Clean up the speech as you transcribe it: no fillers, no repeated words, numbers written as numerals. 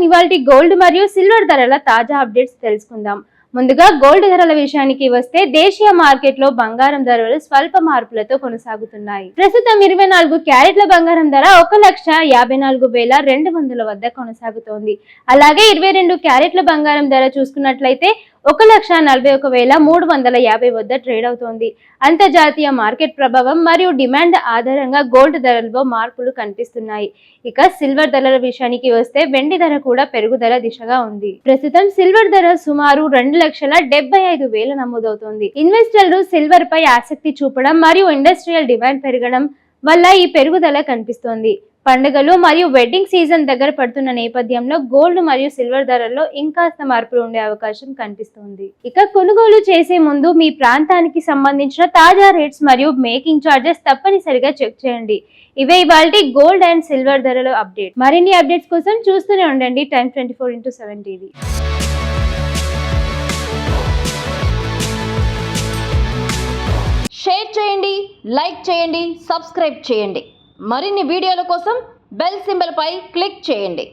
ఇవాల్టి గోల్డ్ మరియు సిల్వర్ ధరల తాజా అప్డేట్స్ తెలుసుకుందాం. ముందుగా గోల్డ్ ధరల విషయానికి వస్తే దేశీయ మార్కెట్ లో బంగారం ధరలు స్వల్ప మార్పులతో కొనసాగుతున్నాయి. ప్రస్తుతం 24 క్యారెట్ల బంగారం ధర 1,54,200 వద్ద కొనసాగుతోంది. అలాగే 22 క్యారెట్ల బంగారం ధర చూసుకున్నట్లయితే 1,41,350 వద్ద ట్రేడ్ అవుతోంది. అంతర్జాతీయ మార్కెట్ ప్రభావం మరియు డిమాండ్ ఆధారంగా గోల్డ్ ధరల్లో మార్పులు కనిపిస్తున్నాయి. ఇక సిల్వర్ ధరల విషయానికి వస్తే వెండి ధర కూడా పెరుగుదల దిశగా ఉంది. ప్రస్తుతం సిల్వర్ ధర సుమారు 2,75,000 నమోదవుతోంది. ఇన్వెస్టర్లు సిల్వర్ పై ఆసక్తి చూపడం మరియు ఇండస్ట్రియల్ డిమాండ్ పెరగడం వల్ల ఈ పెరుగుదల కనిపిస్తోంది. పండుగలు మరియు వెడ్డింగ్ సీజన్ దగ్గర పడుతున్న నేపథ్యంలో గోల్డ్ మరియు సిల్వర్ ధరల్లో ఇంకాస్త మార్పులు ఉండే అవకాశం కనిపిస్తోంది. ఇక కొనుగోలు చేసే ముందు మీ ప్రాంతానికి సంబంధించిన తాజా రేట్స్ మరియు మేకింగ్ చార్జెస్ తప్పనిసరిగా చెక్ చేయండి. ఇవే ఇవాల్టి గోల్డ్ అండ్ సిల్వర్ ధరల అప్డేట్. మరిన్ని అప్డేట్స్ కోసం చూస్తూనే ఉండండి టైమ్ 24x7 టీవీ. షేర్ చేయండి, లైక్ చేయండి, సబ్స్క్రైబ్ చేయండి. మరిన్ని వీడియోల కోసం బెల్ సింబల్ పై క్లిక్ చేయండి.